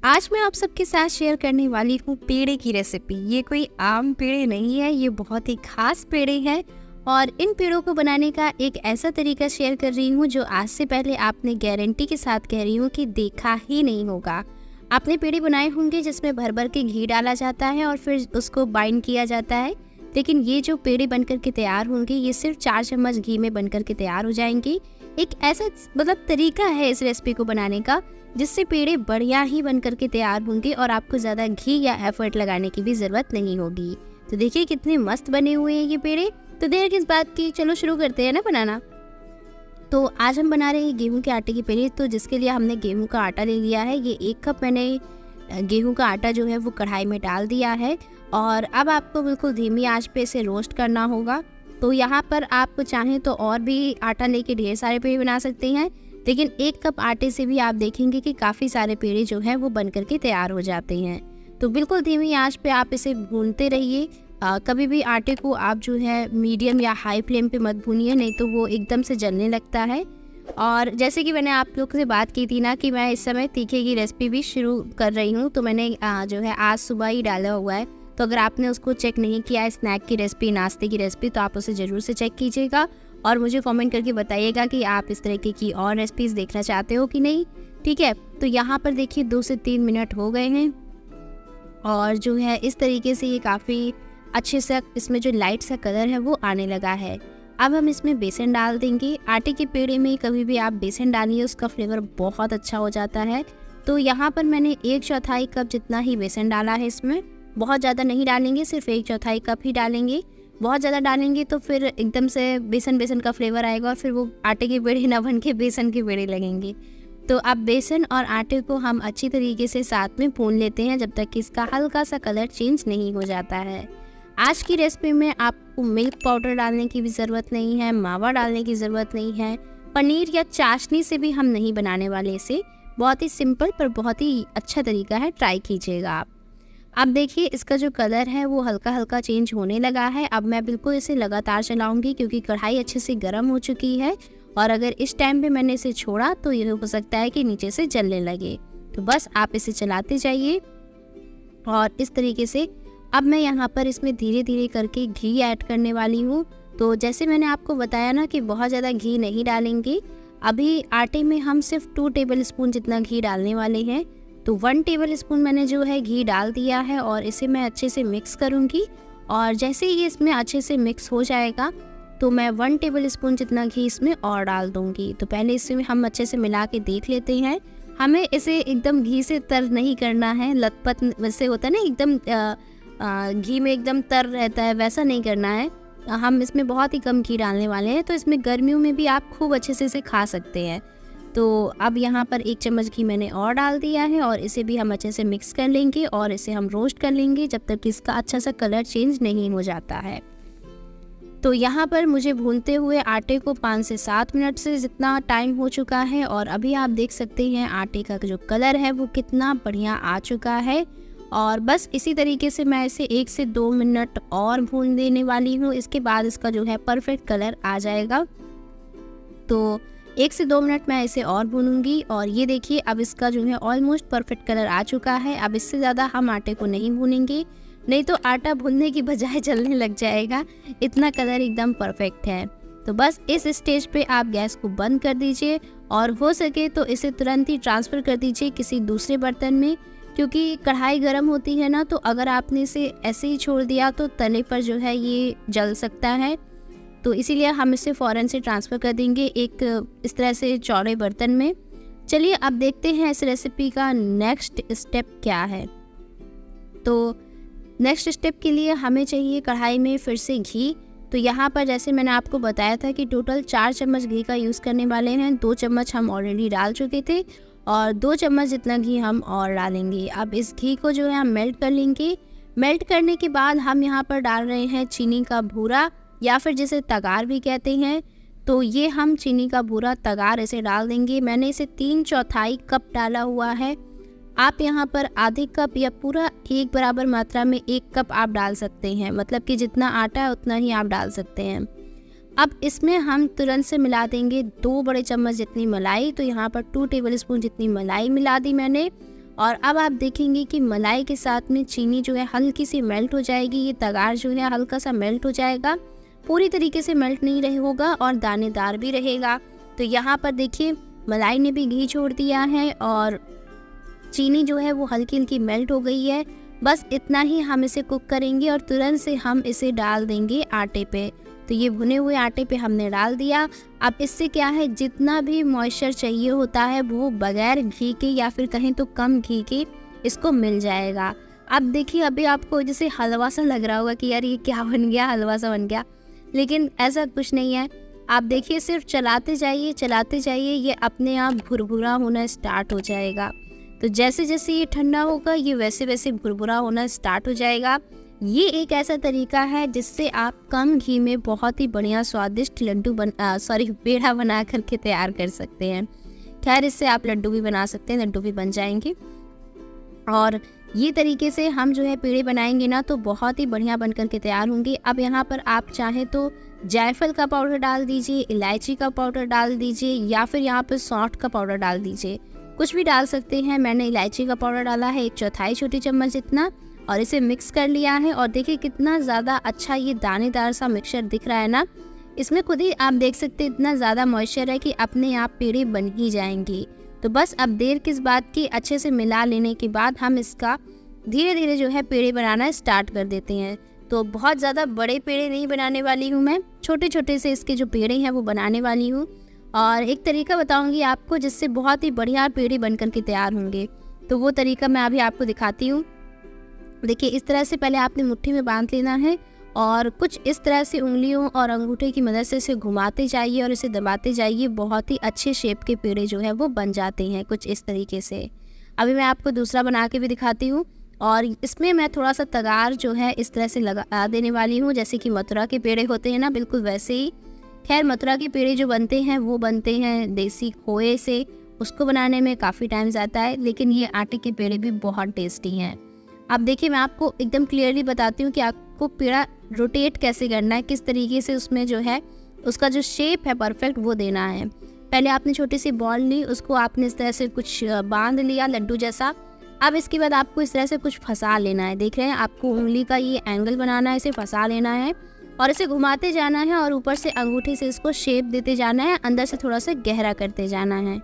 आज मैं आप सबके साथ शेयर करने वाली हूँ पेड़े की रेसिपी। ये कोई आम पेड़े नहीं है, ये बहुत ही खास पेड़े हैं और इन पेड़ों को बनाने का एक ऐसा तरीका शेयर कर रही हूँ जो आज से पहले आपने गारंटी के साथ कह रही हूँ कि देखा ही नहीं होगा। आपने पेड़े बनाए होंगे जिसमें भर भर के घी डाला जाता है और फिर उसको बाइंड किया जाता है, लेकिन ये जो पेड़े बनकर के तैयार होंगे ये सिर्फ 4 चम्मच घी में बनकर के तैयार हो जाएंगी। एक ऐसा तरीका है इस रेसिपी को बनाने का जिससे पेड़े बढ़िया ही बनकर के तैयार होंगे और आपको ज़्यादा घी या एफर्ट लगाने की भी ज़रूरत नहीं होगी। तो देखिए कितने मस्त बने हुए हैं ये पेड़े। तो देर किस बात की, चलो शुरू करते हैं ना बनाना। तो आज हम बना रहे हैं गेहूं के आटे के पेड़े। तो जिसके लिए हमने गेहूं का आटा ले लिया है। ये 1 कप मैंने गेहूं का आटा जो है वो कढ़ाई में डाल दिया है और अब आपको बिल्कुल धीमी आंच पे इसे रोस्ट करना होगा। तो यहाँ पर आप चाहें तो और भी आटा लेके ढेर सारे पेड़े बना सकते हैं, लेकिन 1 कप आटे से भी आप देखेंगे कि काफ़ी सारे पेड़े जो हैं वो बन करके तैयार हो जाते हैं। तो बिल्कुल धीमी आंच पे आप इसे भूनते रहिए। कभी भी आटे को आप जो है मीडियम या हाई फ्लेम पे मत भूनिए, नहीं तो वो एकदम से जलने लगता है। और जैसे कि मैंने आप लोग से बात की थी ना कि मैं इस समय तीखे की रेसिपी भी शुरू कर रही हूँ, तो मैंने जो है आज सुबह ही डाला हुआ है। तो अगर आपने उसको चेक नहीं किया है, स्नैक की रेसिपी, नाश्ते की रेसिपी, तो आप उसे ज़रूर से चेक कीजिएगा और मुझे कमेंट करके बताइएगा कि आप इस तरीके की और रेसिपीज़ देखना चाहते हो कि नहीं। ठीक है, तो यहाँ पर देखिए 2 से 3 मिनट हो गए हैं और जो है इस तरीके से ये काफ़ी अच्छे से इसमें जो लाइट सा कलर है वो आने लगा है। अब हम इसमें बेसन डाल देंगे। आटे के पेड़े में कभी भी आप बेसन डालिए, उसका फ्लेवर बहुत अच्छा हो जाता है। तो यहाँ पर मैंने 1/4 कप जितना ही बेसन डाला है। इसमें बहुत ज़्यादा नहीं डालेंगे, सिर्फ 1/4 कप ही डालेंगे। बहुत ज़्यादा डालेंगे तो फिर एकदम से बेसन का फ्लेवर आएगा और फिर वो आटे के पेड़े ना बन के बेसन के पेड़े लगेंगे। तो अब बेसन और आटे को हम अच्छी तरीके से साथ में भून लेते हैं जब तक कि इसका हल्का सा कलर चेंज नहीं हो जाता है। आज की रेसिपी में आपको मिल्क पाउडर डालने की भी ज़रूरत नहीं है, मावा डालने की ज़रूरत नहीं है, पनीर या चाशनी से भी हम नहीं बनाने वाले इसे। बहुत ही सिंपल पर बहुत ही अच्छा तरीका है, ट्राई कीजिएगा आप। अब देखिए इसका जो कलर है वो हल्का हल्का चेंज होने लगा है। अब मैं बिल्कुल इसे लगातार चलाऊंगी क्योंकि कढ़ाई अच्छे से गर्म हो चुकी है और अगर इस टाइम पे मैंने इसे छोड़ा तो ये हो सकता है कि नीचे से जलने लगे। तो बस आप इसे चलाते जाइए और इस तरीके से अब मैं यहाँ पर इसमें धीरे धीरे करके घी ऐड करने वाली हूँ। तो जैसे मैंने आपको बताया ना कि बहुत ज़्यादा घी नहीं डालेंगे। अभी आटे में हम सिर्फ 2 टेबल स्पून जितना घी डालने वाले हैं। तो 1 टेबल स्पून मैंने जो है घी डाल दिया है और इसे मैं अच्छे से मिक्स करूँगी। और जैसे ही इसमें अच्छे से मिक्स हो जाएगा तो मैं 1 टेबल स्पून जितना घी इसमें और डाल दूँगी। तो पहले इसे हम अच्छे से मिला के देख लेते हैं। हमें इसे एकदम घी से तर नहीं करना है, लथपथ वैसे होता है ना एकदम घी में एकदम तर रहता है, वैसा नहीं करना है। हम इसमें बहुत ही कम घी डालने वाले हैं, तो इसमें गर्मियों में भी आप खूब अच्छे से इसे खा सकते हैं। तो अब यहाँ पर 1 चम्मच घी मैंने और डाल दिया है और इसे भी हम अच्छे से मिक्स कर लेंगे और इसे हम रोस्ट कर लेंगे जब तक कि इसका अच्छा सा कलर चेंज नहीं हो जाता है। तो यहाँ पर मुझे भूनते हुए आटे को 5 से 7 मिनट से जितना टाइम हो चुका है और अभी आप देख सकते हैं आटे का जो कलर है वो कितना बढ़िया आ चुका है। और बस इसी तरीके से मैं इसे 1 से 2 मिनट और भून देने वाली हूँ। इसके बाद इसका जो है परफेक्ट कलर आ जाएगा। तो 1 से 2 मिनट मैं इसे और भूनूंगी और ये देखिए अब इसका जो है ऑलमोस्ट परफेक्ट कलर आ चुका है। अब इससे ज़्यादा हम आटे को नहीं भूनेंगे, नहीं तो आटा भूनने की बजाय जलने लग जाएगा। इतना कलर एकदम परफेक्ट है। तो बस इस स्टेज पे आप गैस को बंद कर दीजिए और हो सके तो इसे तुरंत ही ट्रांसफ़र कर दीजिए किसी दूसरे बर्तन में, क्योंकि कढ़ाई गर्म होती है ना, तो अगर आपने इसे ऐसे ही छोड़ दिया तो तले पर जो है ये जल सकता है। तो इसीलिए हम इसे फ़ौरन से ट्रांसफ़र कर देंगे एक इस तरह से चौड़े बर्तन में। चलिए अब देखते हैं इस रेसिपी का नेक्स्ट स्टेप क्या है। तो नेक्स्ट स्टेप के लिए हमें चाहिए कढ़ाई में फिर से घी। तो यहाँ पर जैसे मैंने आपको बताया था कि टोटल 4 चम्मच घी का यूज़ करने वाले हैं। 2 चम्मच हम ऑलरेडी डाल चुके थे और 2 चम्मच जितना घी हम और डालेंगे। अब इस घी को जो है हम मेल्ट कर लेंगे। मेल्ट करने के बाद हम यहाँ पर डाल रहे हैं चीनी का भूरा या फिर जिसे तगार भी कहते हैं। तो ये हम चीनी का भूरा तगार इसे डाल देंगे। मैंने इसे 3/4 कप डाला हुआ है। आप यहाँ पर आधे कप या पूरा एक बराबर मात्रा में 1 कप आप डाल सकते हैं, मतलब कि जितना आटा है उतना ही आप डाल सकते हैं। अब इसमें हम तुरंत से मिला देंगे 2 बड़े चम्मच जितनी मलाई। तो यहाँ पर 2 टेबल स्पून जितनी मलाई मिला दी मैंने और अब आप देखेंगे कि मलाई के साथ में चीनी जो है हल्की सी मेल्ट हो जाएगी। ये तगार जो है हल्का सा मेल्ट हो जाएगा, पूरी तरीके से मेल्ट नहीं रहे होगा और दानेदार भी रहेगा। तो यहाँ पर देखिए मलाई ने भी घी छोड़ दिया है और चीनी जो है वो हल्की हल्की मेल्ट हो गई है। बस इतना ही हम इसे कुक करेंगे और तुरंत से हम इसे डाल देंगे आटे पे। तो ये भुने हुए आटे पे हमने डाल दिया। अब इससे क्या है, जितना भी मॉइस्चर चाहिए होता है वो बगैर घी के या फिर कहें तो कम घी के इसको मिल जाएगा। अब देखिए अभी आपको जैसे हलवा सा लग रहा होगा कि यार ये क्या बन गया, हलवा सा बन गया, लेकिन ऐसा कुछ नहीं है। आप देखिए सिर्फ चलाते जाइए, ये अपने आप भुरभुरा होना स्टार्ट हो जाएगा। तो जैसे जैसे ये ठंडा होगा ये वैसे वैसे भुरभुरा होना स्टार्ट हो जाएगा। ये एक ऐसा तरीका है जिससे आप कम घी में बहुत ही बढ़िया स्वादिष्ट पेड़ा बना करके तैयार कर सकते हैं। खैर इससे आप लड्डू भी बना सकते हैं, लड्डू भी बन जाएंगे। और ये तरीके से हम जो है पेड़े बनाएंगे ना तो बहुत ही बढ़िया बन करके तैयार होंगे। अब यहाँ पर आप चाहें तो जायफल का पाउडर डाल दीजिए, इलायची का पाउडर डाल दीजिए या फिर यहाँ पर सौंठ का पाउडर डाल दीजिए, कुछ भी डाल सकते हैं। मैंने इलायची का पाउडर डाला है 1/4 छोटी चम्मच जितना और इसे मिक्स कर लिया है। और देखिए कितना ज़्यादा अच्छा ये दानेदार सा मिक्सचर दिख रहा है ना, इसमें खुद ही आप देख सकते हैं इतना ज़्यादा मॉइस्चर है कि अपने आप पेड़े बन ही जाएंगी। तो बस अब देर किस बात की, अच्छे से मिला लेने के बाद हम इसका धीरे धीरे जो है पेड़े बनाना स्टार्ट कर देते हैं। तो बहुत ज़्यादा बड़े पेड़े नहीं बनाने वाली हूँ मैं, छोटे छोटे से इसके जो पेड़े हैं वो बनाने वाली हूँ। और एक तरीका बताऊँगी आपको जिससे बहुत ही बढ़िया पेड़े बन करके तैयार होंगे। तो वो तरीका मैं अभी आपको दिखाती हूँ। देखिए इस तरह से पहले आपने मुट्ठी में बांध लेना है और कुछ इस तरह से उंगलियों और अंगूठे की मदद से इसे घुमाते जाइए और इसे दबाते जाइए। बहुत ही अच्छे शेप के पेड़े जो है वो बन जाते हैं कुछ इस तरीके से। अभी मैं आपको दूसरा बना के भी दिखाती हूँ और इसमें मैं थोड़ा सा तगार जो है इस तरह से लगा देने वाली हूँ, जैसे कि मथुरा के पेड़े होते हैं ना, बिल्कुल वैसे ही। खैर मथुरा के पेड़े जो बनते हैं वो बनते हैं देसी खोए से, उसको बनाने में काफ़ी टाइम जाता है, लेकिन ये आटे के पेड़े भी बहुत टेस्टी हैं। अब देखिए मैं आपको एकदम क्लियरली बताती हूँ कि आपको पेड़ा रोटेट कैसे करना है, किस तरीके से उसमें जो है उसका जो शेप है परफेक्ट वो देना है। पहले आपने छोटी सी बॉल ली, उसको आपने इस तरह से कुछ बांध लिया लड्डू जैसा। अब इसके बाद आपको इस तरह से कुछ फंसा लेना है। देख रहे हैं, आपको उंगली का ये एंगल बनाना है, इसे फंसा लेना है और इसे घुमाते जाना है और ऊपर से अंगूठे से इसको शेप देते जाना है, अंदर से थोड़ा सा गहरा करते जाना है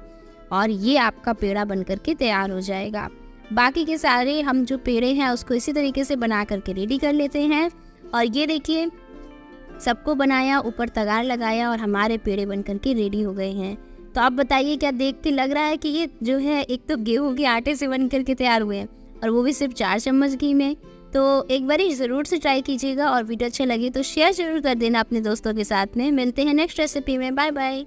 और ये आपका पेड़ा बन करके तैयार हो जाएगा। बाकी के सारे हम जो पेड़े हैं उसको इसी तरीके से बना करके रेडी कर लेते हैं। और ये देखिए सबको बनाया, ऊपर तगार लगाया और हमारे पेड़े बन करके रेडी हो गए हैं। तो आप बताइए क्या देख के लग रहा है कि ये जो है एक तो गेहूं के आटे से बन करके तैयार हुए हैं और वो भी सिर्फ 4 चम्मच घी में। तो एक बार ज़रूर से ट्राई कीजिएगा और वीडियो अच्छे लगे तो शेयर जरूर कर देना अपने दोस्तों के साथ में। मिलते हैं नेक्स्ट रेसिपी में, बाय बाय।